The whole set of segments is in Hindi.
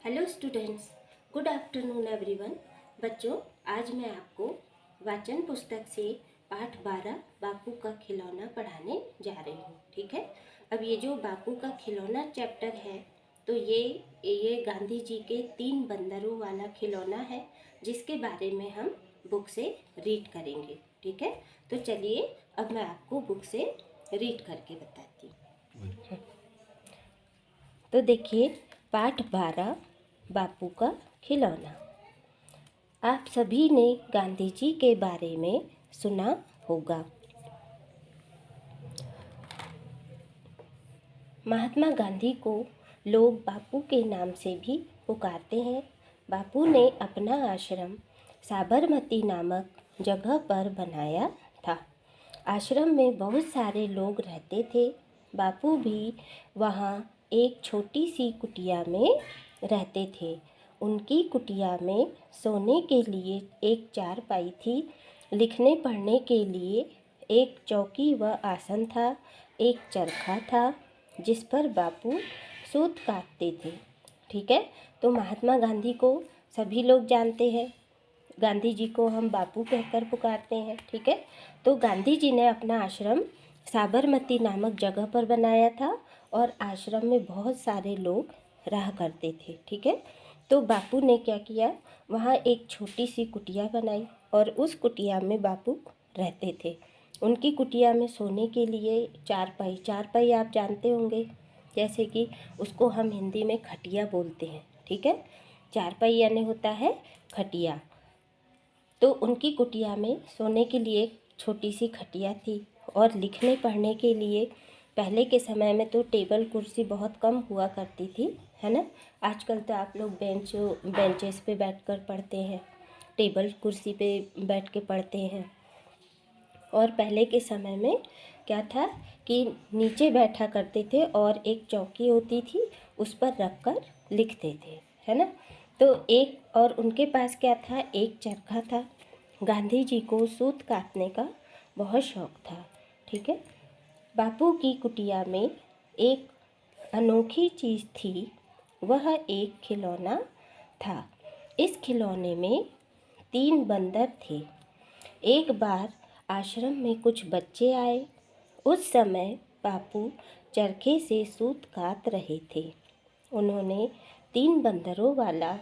Hello students, good afternoon everyone. बच्चों, आज मैं आपको वाचन पुस्तक से पाठ 12 बापू का खिलौना पढ़ाने जा रही हूँ। ठीक है। अब ये जो बापू का खिलौना चैप्टर है, तो ये गांधी जी के 3 बंदरों वाला खिलौना है, जिसके बारे में हम बुक से रीड करेंगे। ठीक है। तो चलिए अब मैं आपको बुक से रीड करके बताती हूँ। तो देखिए, पाठ 12 बापू का खिलौना। आप सभी ने गांधी जी के बारे में सुना होगा। महात्मा गांधी को लोग बापू के नाम से भी पुकारते हैं। बापू ने अपना आश्रम साबरमती नामक जगह पर बनाया था। आश्रम में बहुत सारे लोग रहते थे। बापू भी वहाँ एक छोटी सी कुटिया में रहते थे। उनकी कुटिया में सोने के लिए एक चारपाई थी, लिखने पढ़ने के लिए एक चौकी व आसन था, एक चरखा था जिस पर बापू सूत काटते थे। ठीक है। तो महात्मा गांधी को सभी लोग जानते हैं। गांधी जी को हम बापू कहकर पुकारते हैं। ठीक है। तो गांधी जी ने अपना आश्रम साबरमती नामक जगह पर बनाया था और आश्रम में बहुत सारे लोग रहा करते थे। ठीक है। तो बापू ने क्या किया, वहाँ एक छोटी सी कुटिया बनाई और उस कुटिया में बापू रहते थे। उनकी कुटिया में सोने के लिए चारपाई आप जानते होंगे, जैसे कि उसको हम हिंदी में खटिया बोलते हैं। ठीक है। चारपाई यानी होता है खटिया। तो उनकी कुटिया में सोने के लिए एक छोटी सी खटिया थी और लिखने पढ़ने के लिए पहले के समय में तो टेबल कुर्सी बहुत कम हुआ करती थी, है ना। आजकल तो आप लोग बेंचेस पे बैठकर पढ़ते हैं, टेबल कुर्सी पे बैठ के पढ़ते हैं। और पहले के समय में क्या था कि नीचे बैठा करते थे और एक चौकी होती थी, उस पर रख कर लिखते थे, है ना। तो एक और उनके पास क्या था, एक चरखा था। गांधी जी को सूत काटने का बहुत शौक था। ठीक है। बापू की कुटिया में एक अनोखी चीज़ थी, वह एक खिलौना था। इस खिलौने में 3 बंदर थे। एक बार आश्रम में कुछ बच्चे आए। उस समय बापू चरखे से सूत काट रहे थे। उन्होंने 3 बंदरों वाला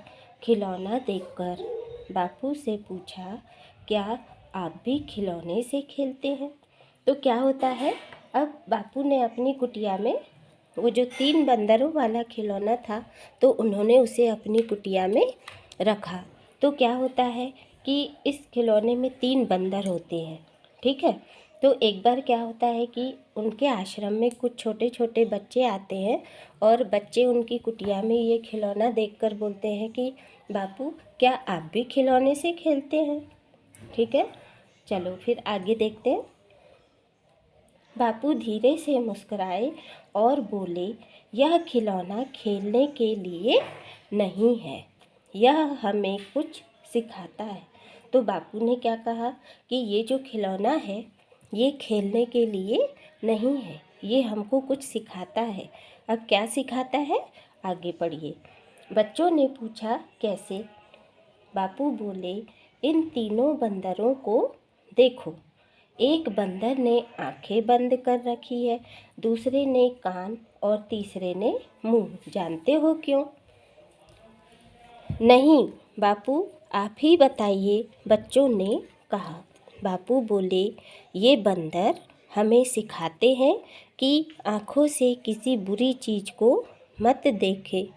खिलौना देखकर बापू से पूछा, क्या आप भी खिलौने से खेलते हैं? तो क्या होता है, अब बापू ने अपनी कुटिया में वो जो 3 बंदरों वाला खिलौना था, तो उन्होंने उसे अपनी कुटिया में रखा। तो क्या होता है कि इस खिलौने में 3 बंदर होते हैं। ठीक है। तो एक बार क्या होता है कि उनके आश्रम में कुछ छोटे छोटे बच्चे आते हैं और बच्चे उनकी कुटिया में ये खिलौना देखकर बोलते हैं कि बापू, क्या आप भी खिलौने से खेलते हैं? ठीक है। चलो फिर आगे देखते हैं। बापू धीरे से मुस्कुराए और बोले, यह खिलौना खेलने के लिए नहीं है, यह हमें कुछ सिखाता है। तो बापू ने क्या कहा कि ये जो खिलौना है, ये खेलने के लिए नहीं है, ये हमको कुछ सिखाता है। अब क्या सिखाता है, आगे पढ़िए। बच्चों ने पूछा, कैसे? बापू बोले, इन तीनों बंदरों को देखो। एक बंदर ने आंखें बंद कर रखी है, दूसरे ने कान और तीसरे ने मुंह। जानते हो क्यों? नहीं बापू, आप ही बताइए, बच्चों ने कहा। बापू बोले, ये बंदर हमें सिखाते हैं कि आँखों से किसी बुरी चीज़ को मत देखे,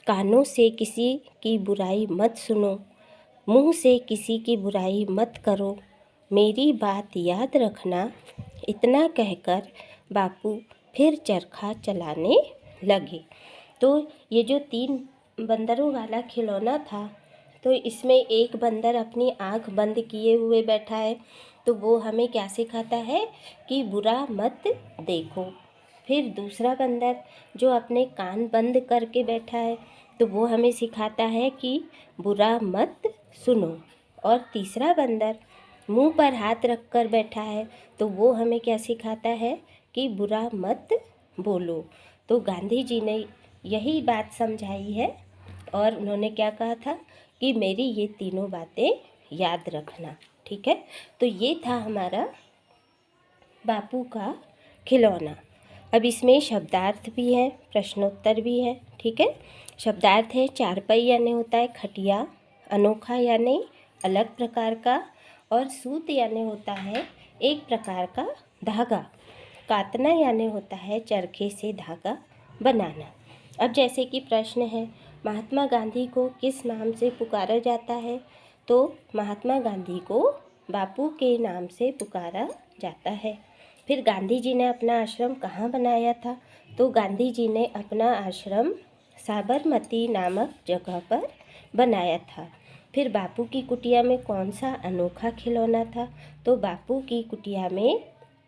कानों से किसी की बुराई मत सुनो, मुंह से किसी की बुराई मत करो, मेरी बात याद रखना। इतना कहकर बापू फिर चरखा चलाने लगे। तो ये जो 3 बंदरों वाला खिलौना था, तो इसमें एक बंदर अपनी आँख बंद किए हुए बैठा है, तो वो हमें क्या सिखाता है कि बुरा मत देखो। फिर दूसरा बंदर जो अपने कान बंद करके बैठा है, तो वो हमें सिखाता है कि बुरा मत सुनो। और तीसरा बंदर मुंह पर हाथ रख कर बैठा है, तो वो हमें क्या सिखाता है कि बुरा मत बोलो। तो गांधी जी ने यही बात समझाई है और उन्होंने क्या कहा था कि मेरी ये तीनों बातें याद रखना। ठीक है, तो ये था हमारा बापू का खिलौना। अब इसमें शब्दार्थ भी है, प्रश्नोत्तर भी है। ठीक है, शब्दार्थ है चारपाई यानी होता है खटिया, अनोखा यानी अलग प्रकार का, और सूत यानी होता है एक प्रकार का धागा, कातना यानी होता है चरखे से धागा बनाना। अब जैसे कि प्रश्न है, महात्मा गांधी को किस नाम से पुकारा जाता है? तो महात्मा गांधी को बापू के नाम से पुकारा जाता है। फिर गांधी जी ने अपना आश्रम कहाँ बनाया था? तो गांधी जी ने अपना आश्रम साबरमती नामक जगह पर बनाया था। फिर बापू की कुटिया में कौन सा अनोखा खिलौना था? तो बापू की कुटिया में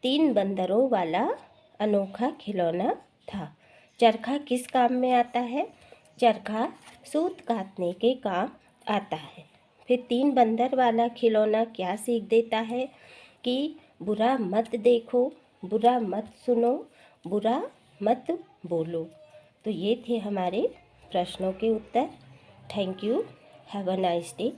3 बंदरों वाला अनोखा खिलौना था। चरखा किस काम में आता है? चरखा सूत काटने के काम आता है। फिर 3 बंदर वाला खिलौना क्या सीख देता है? कि बुरा मत देखो, बुरा मत सुनो, बुरा मत बोलो। तो ये थे हमारे प्रश्नों के उत्तर। Thank you. Have a nice day.